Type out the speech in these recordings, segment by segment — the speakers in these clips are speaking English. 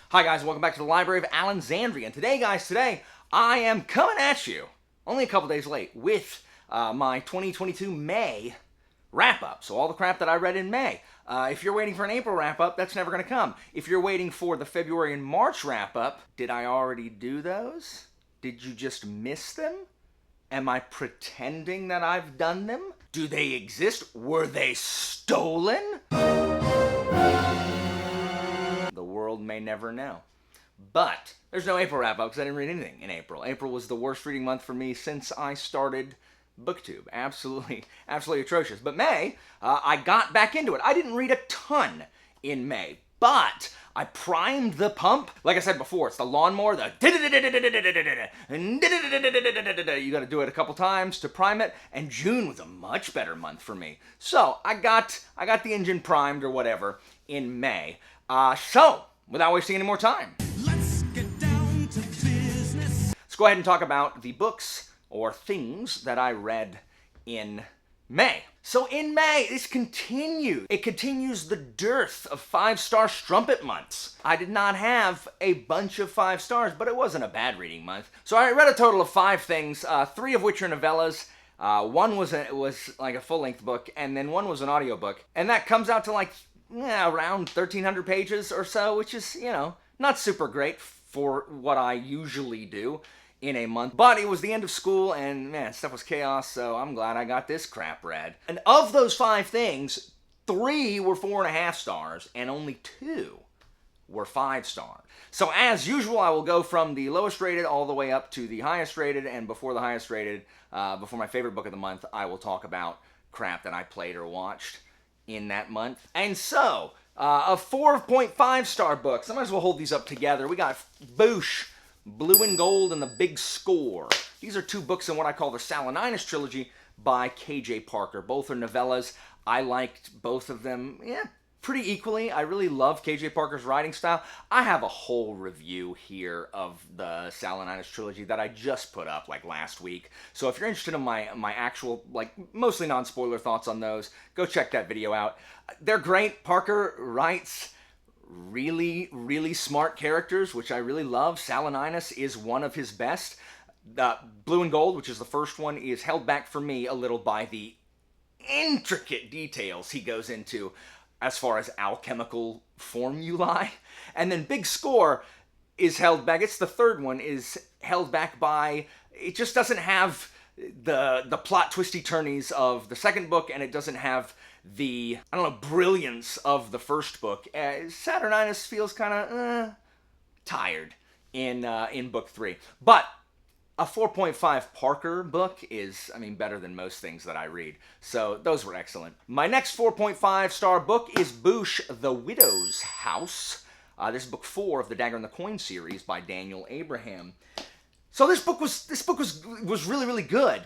Hi guys, welcome back to the Library of Alexandria. And today I am coming at you, only a couple days late, with my 2022 May wrap-up. So all the crap that I read in May. If you're waiting for an April wrap-up, that's never going to come. If you're waiting for the February and March wrap-up, did I already do those? Did you just miss them? Am I pretending that I've done them? Do they exist? Were they stolen? The world may never know. But there's no April wrap-up because I didn't read anything in April. April was the worst reading month for me since I started BookTube. Absolutely atrocious. But May, I got back into it. I didn't read a ton in May, but I primed the pump. Like I said before, it's the lawnmower, you got to do it a couple times to prime it, and June was a much better month for me. So I got the engine primed or whatever in May. So, without wasting any more time, let's get down to business. Let's go ahead and talk about the books or things that I read in May. So in May, this continues. It continues the dearth of 5-star strumpet months. I did not have a bunch of 5 stars, but it wasn't a bad reading month. So I read a total of 5 things, 3 of which are novellas. One was like a full-length book, and then one was an audiobook. And that comes out to like around 1,300 pages or so, which is, not super great for what I usually do in a month. But it was the end of school, and man, stuff was chaos, so I'm glad I got this crap read. And of those 5 things, 3 were 4.5 stars, and only 2 were 5 stars. So as usual, I will go from the lowest rated all the way up to the highest rated, and before the highest rated, before my favorite book of the month, I will talk about crap that I played or watched in that month. And so, a 4.5 star books. I might as well hold these up together. We got Boosh, Blue and Gold, and The Big Score. These are 2 books in what I call the Saloninas trilogy by K.J. Parker. Both are novellas. I liked both of them, pretty equally. I really love K.J. Parker's writing style. I have a whole review here of the Saloninas trilogy that I just put up like last week. So if you're interested in my actual, like, mostly non-spoiler thoughts on those, go check that video out. They're great. Parker writes really, really smart characters, which I really love. Saloninas is one of his best. Blue and Gold, which is the first one, is held back for me a little by the intricate details he goes into as far as alchemical formulae. And then Big Score is held back. It's the third one, is held back by, it just doesn't have the plot twisty-turnies of the second book, and it doesn't have the, brilliance of the first book. Saturninus feels kind of tired in book 3. But a 4.5 Parker book is, better than most things that I read. So those were excellent. My next 4.5 star book is Boosh, The Widow's House. This is book 4 of the Dagger and the Coin series by Daniel Abraham. So this book was really, really good.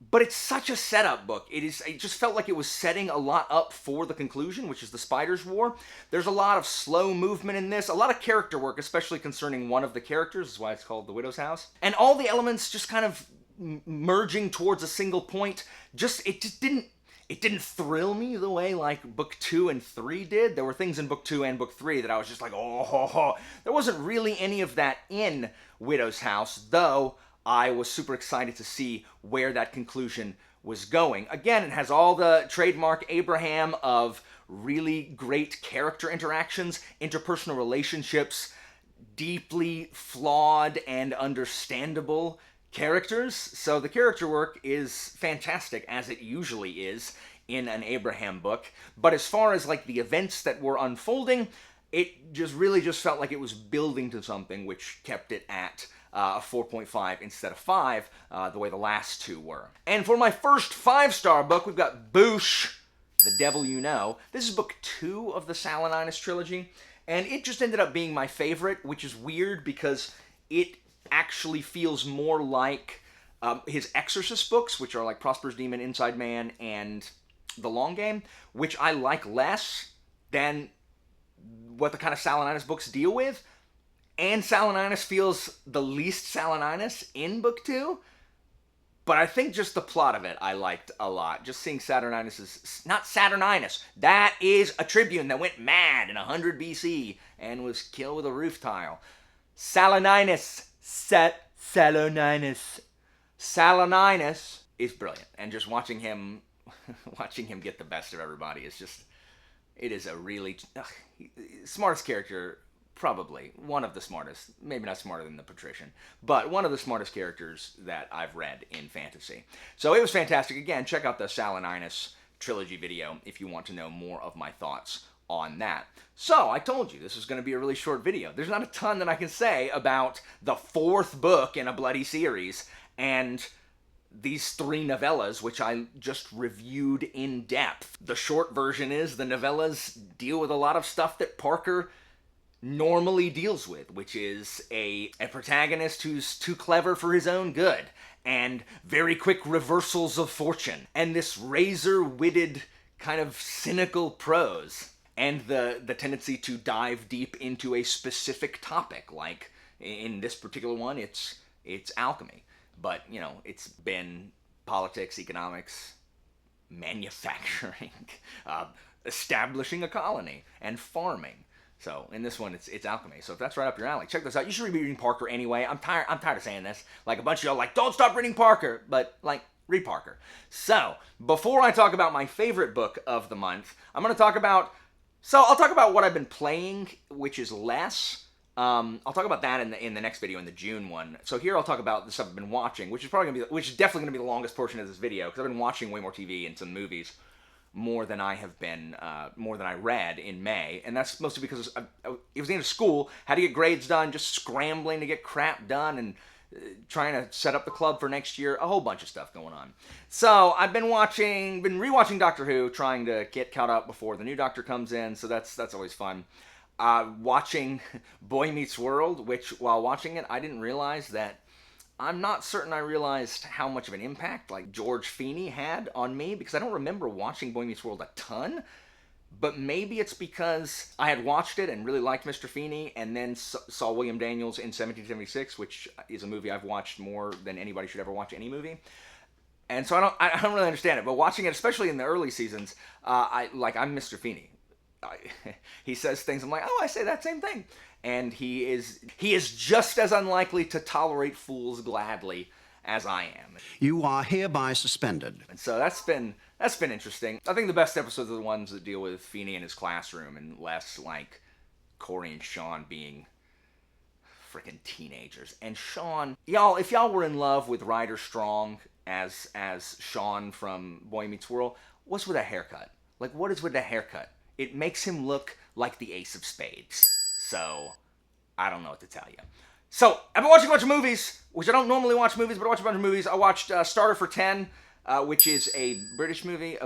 But it's such a setup book. It just felt like it was setting a lot up for the conclusion, which is the Spiders' War. There's a lot of slow movement in this, a lot of character work, especially concerning one of the characters. That's why it's called The Widow's House. And all the elements just kind of merging towards a single point. It didn't thrill me the way like book 2 and 3 did. There were things in book 2 and book 3 that I was just like, oh. There wasn't really any of that in Widow's House, though I was super excited to see where that conclusion was going. Again, it has all the trademark Abraham of really great character interactions, interpersonal relationships, deeply flawed and understandable characters. So the character work is fantastic, as it usually is in an Abraham book. But as far as like the events that were unfolding, it just felt like it was building to something, which kept it at a 4.5 instead of 5, the way the last 2 were. And for my first 5-star book, we've got Boosh, The Devil You Know. This is book 2 of the Saloninas trilogy, and it just ended up being my favorite, which is weird because it actually feels more like his Exorcist books, which are like Prosper's Demon, Inside Man, and The Long Game, which I like less than what the kind of Saloninas books deal with. And Saloninas feels the least Saloninas in book 2. But I think just the plot of it I liked a lot. Just seeing Saturninus, not Saturninus, that is a tribune that went mad in 100 BC and was killed with a roof tile. Saturninus is brilliant, and just watching him get the best of everybody is just, it is a really smartest character. Probably one of the smartest, maybe not smarter than the patrician, but one of the smartest characters that I've read in fantasy. So it was fantastic. Again, check out the Saturninus trilogy video if you want to know more of my thoughts on that. So I told you this was going to be a really short video. There's not a ton that I can say about the 4th book in a bloody series and these 3 novellas, which I just reviewed in depth. The short version is the novellas deal with a lot of stuff that Parker normally deals with, which is a protagonist who's too clever for his own good, and very quick reversals of fortune, and this razor-witted kind of cynical prose, and the tendency to dive deep into a specific topic, like in this particular one, it's alchemy. But, you know, it's been politics, economics, manufacturing, establishing a colony, and farming. So in this one, it's alchemy. So if that's right up your alley, check this out. You should be reading Parker anyway. I'm tired of saying this. Like, a bunch of y'all like, don't stop reading Parker, but like, read Parker. So before I talk about my favorite book of the month, I'll talk about what I've been playing, which is less. I'll talk about that in the next video, in the June one. So here I'll talk about the stuff I've been watching, which is definitely gonna be the longest portion of this video, because I've been watching way more TV and some movies more than I read in May, and that's mostly because it was the end of school, had to get grades done, just scrambling to get crap done, and trying to set up the club for next year, a whole bunch of stuff going on. So I've been rewatching Doctor Who, trying to get caught up before the new Doctor comes in, so that's always fun. Watching Boy Meets World, which while watching it, I didn't realize that, I'm not certain I realized how much of an impact, like, George Feeney had on me, because I don't remember watching Boy Meets World a ton, but maybe it's because I had watched it and really liked Mr. Feeney, and then saw William Daniels in 1776, which is a movie I've watched more than anybody should ever watch any movie. And so I don't really understand it, but watching it, especially in the early seasons, I'm Mr. Feeney. He says things, I'm like, oh, I say that same thing. And he is just as unlikely to tolerate fools gladly as I am. You are hereby suspended. And so that's been interesting. I think the best episodes are the ones that deal with Feeney in his classroom, and less like Corey and Sean being freaking teenagers. And Sean, if y'all were in love with Ryder Strong as Sean from Boy Meets World, what's with that haircut? Like, what is with that haircut? It makes him look like the Ace of Spades. So, I don't know what to tell you. So, I've been watching a bunch of movies, which I don't normally watch movies, but I watch a bunch of movies. I watched Starter for 10, which is a British movie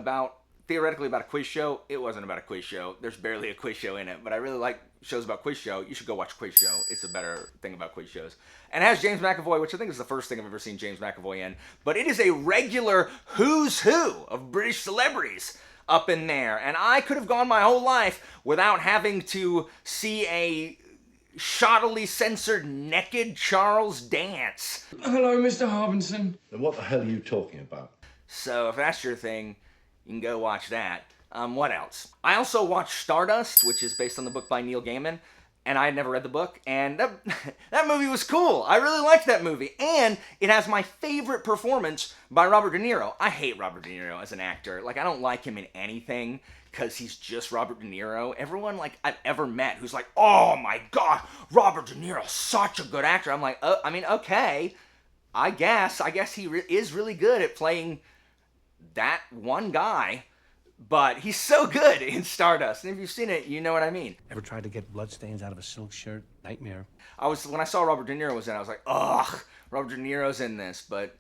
theoretically about a quiz show. It wasn't about a quiz show. There's barely a quiz show in it, but I really like shows about quiz show. You should go watch Quiz Show. It's a better thing about quiz shows. And it has James McAvoy, which I think is the first thing I've ever seen James McAvoy in. But it is a regular who's who of British celebrities up in there, and I could have gone my whole life without having to see a shoddily censored naked Charles dance. Hello, Mr. Harbinson. Then what the hell are you talking about? So if that's your thing, you can go watch that. What else? I also watched Stardust, which is based on the book by Neil Gaiman, and I had never read the book, and that movie was cool. I really liked that movie, and it has my favorite performance by Robert De Niro. I hate Robert De Niro as an actor. Like, I don't like him in anything, because he's just Robert De Niro. Everyone, like, I've ever met who's like, oh my god, Robert De Niro, such a good actor. I'm like, oh, I mean, okay, I guess he is really good at playing that one guy. But he's so good in Stardust, and if you've seen it, you know what I mean. Ever tried to get bloodstains out of a silk shirt? Nightmare. When I saw Robert De Niro was in it, I was like, ugh, Robert De Niro's in this, but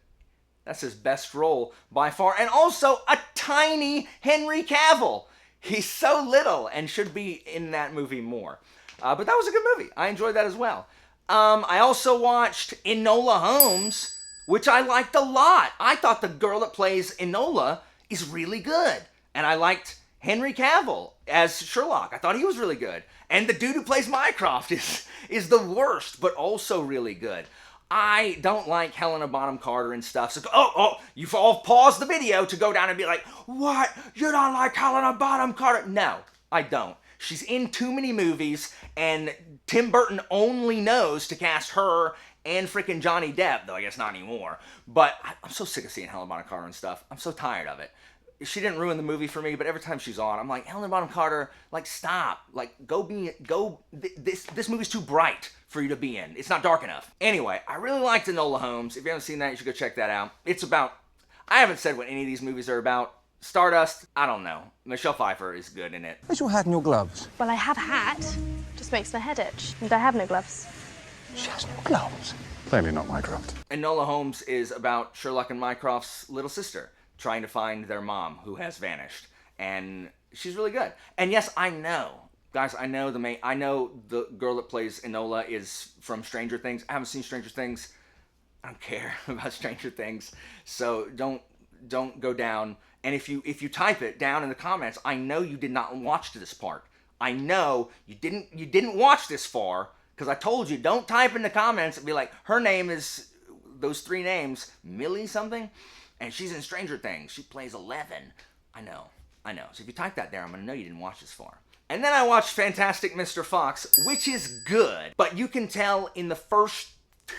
that's his best role by far. And also a tiny Henry Cavill. He's so little and should be in that movie more. But that was a good movie. I enjoyed that as well. I also watched Enola Holmes, which I liked a lot. I thought the girl that plays Enola is really good. And I liked Henry Cavill as Sherlock. I thought he was really good. And the dude who plays Mycroft is the worst, but also really good. I don't like Helena Bonham Carter and stuff. So, you've all paused the video to go down and be like, what? You don't like Helena Bonham Carter? No, I don't. She's in too many movies, and Tim Burton only knows to cast her and freaking Johnny Depp, though I guess not anymore. But I'm so sick of seeing Helena Bonham Carter and stuff. I'm so tired of it. She didn't ruin the movie for me, but every time she's on, I'm like, Helena Bonham Carter, like, stop. Like, this movie's too bright for you to be in. It's not dark enough. Anyway, I really liked Enola Holmes. If you haven't seen that, you should go check that out. It's about, I haven't said what any of these movies are about. Stardust, I don't know. Michelle Pfeiffer is good in it. Where's your hat and your gloves? Well, I have a hat. Just makes my head itch. And I have no gloves. She has no gloves. Clearly not Mycroft. Enola Holmes is about Sherlock and Mycroft's little sister trying to find their mom who has vanished. And she's really good. And yes, I know. Guys, I know the girl that plays Enola is from Stranger Things. I haven't seen Stranger Things. I don't care about Stranger Things. So don't go down. And if you type it down in the comments, I know you did not watch to this part. I know you didn't watch this far, because I told you, don't type in the comments and be like, her name is those three names, Millie something, and she's in Stranger Things. She plays 11. I know. So if you type that there, I'm going to know you didn't watch this far. And then I watched Fantastic Mr. Fox, which is good, but you can tell in the first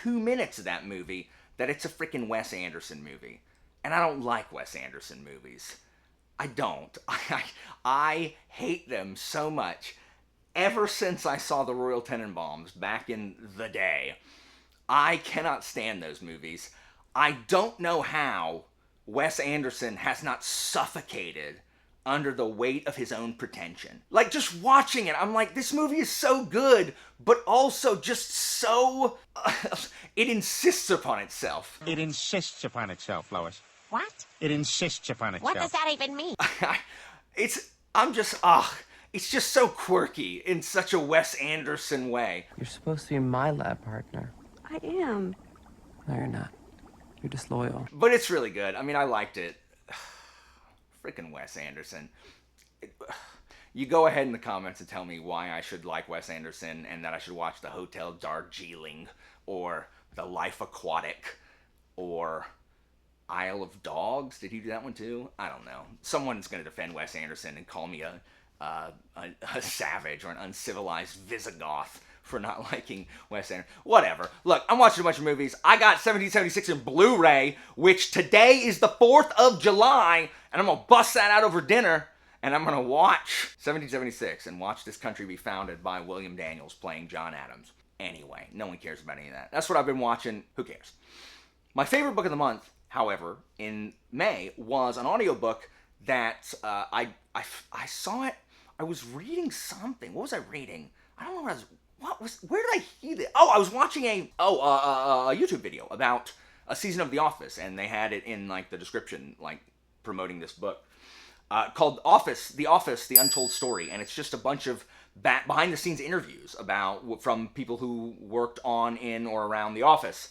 2 minutes of that movie that it's a freaking Wes Anderson movie. And I don't like Wes Anderson movies. I don't. I hate them so much. Ever since I saw the Royal Tenenbaums back in the day, I cannot stand those movies. I don't know how Wes Anderson has not suffocated under the weight of his own pretension. Like, just watching it, I'm like, this movie is so good, but also just so... it insists upon itself. It insists upon itself, Lois. What? It insists upon itself. What does that even mean? It's just so quirky in such a Wes Anderson way. You're supposed to be my lab partner. I am. No, you're not. You're disloyal. But it's really good. I mean, I liked it. Frickin' Wes Anderson. You go ahead in the comments and tell me why I should like Wes Anderson and that I should watch The Hotel Darjeeling or The Life Aquatic or Isle of Dogs. Did he do that one too? I don't know. Someone's going to defend Wes Anderson and call me a savage or an uncivilized Visigoth for not liking Wes Anderson. Whatever. Look, I'm watching a bunch of movies. I got 1776 in Blu-ray, which today is the 4th of July, and I'm going to bust that out over dinner, and I'm going to watch 1776 and watch This Country Be Founded by William Daniels playing John Adams. Anyway, no one cares about any of that. That's what I've been watching. Who cares? My favorite book of the month, however, in May, was an audiobook that I saw it. I was reading something. What was I reading? I don't know where did I hear it? Oh, I was watching a YouTube video about a season of The Office, and they had it in like the description, like promoting this book called The Office, The Untold Story, and it's just a bunch of behind the scenes interviews from people who worked on, in, or around The Office.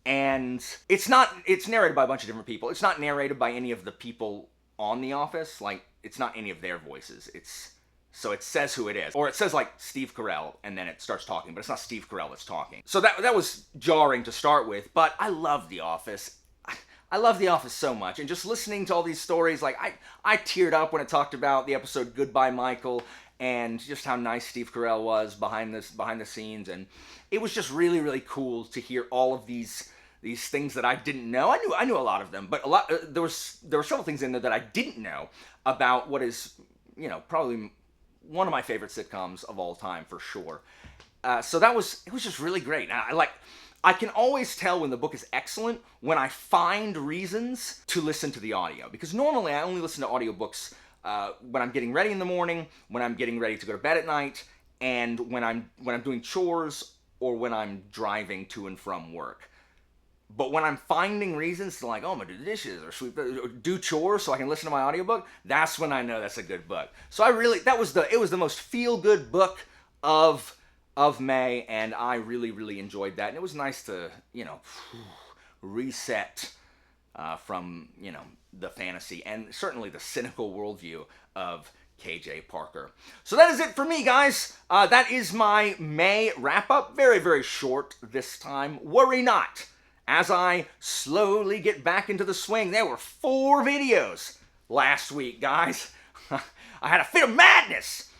And it's narrated by a bunch of different people. It's not narrated by any of the people on The Office. Like, it's not any of their voices. So it says who it is. Or it says, like, Steve Carell, and then it starts talking, but it's not Steve Carell that's talking. So that was jarring to start with, but I love The Office. I love The Office so much, and just listening to all these stories, like, I teared up when it talked about the episode Goodbye, Michael, and just how nice Steve Carell was behind the scenes, and it was just really, really cool to hear all of these things that I didn't know. I knew a lot of them, but there were several things in there that I didn't know about what is, probably one of my favorite sitcoms of all time, for sure. So it was just really great. I can always tell when the book is excellent when I find reasons to listen to the audio, because normally I only listen to audiobooks when I'm getting ready in the morning, when I'm getting ready to go to bed at night, and when I'm doing chores or when I'm driving to and from work. But when I'm finding reasons to, like, I'm gonna do the dishes or sweep or do chores so I can listen to my audiobook, that's when I know that's a good book. So it was the most feel-good book of May, and I really, really enjoyed that. And it was nice to, reset from, the fantasy and certainly the cynical worldview of KJ Parker. So that is it for me, guys. That is my May wrap-up. Very, very short this time. Worry not. As I slowly get back into the swing, there were 4 videos last week, guys. I had a fit of madness.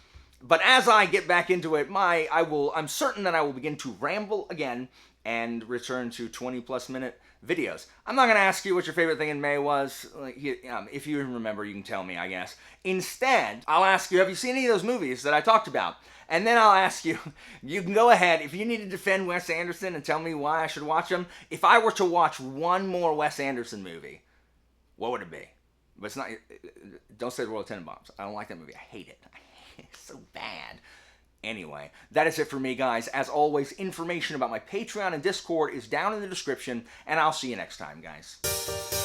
But as I get back into it, I'm certain that I will begin to ramble again and return to 20-plus minute videos. I'm not going to ask you what your favorite thing in May was. If you remember, you can tell me, I guess. Instead, I'll ask you, have you seen any of those movies that I talked about? And then I'll ask you, you can go ahead, if you need to defend Wes Anderson and tell me why I should watch him, if I were to watch one more Wes Anderson movie, what would it be? But it's not, don't say The World of Tenenbaums. I don't like that movie. I hate it. It's so bad. Anyway, that is it for me, guys. As always, information about my Patreon and Discord is down in the description, and I'll see you next time, guys.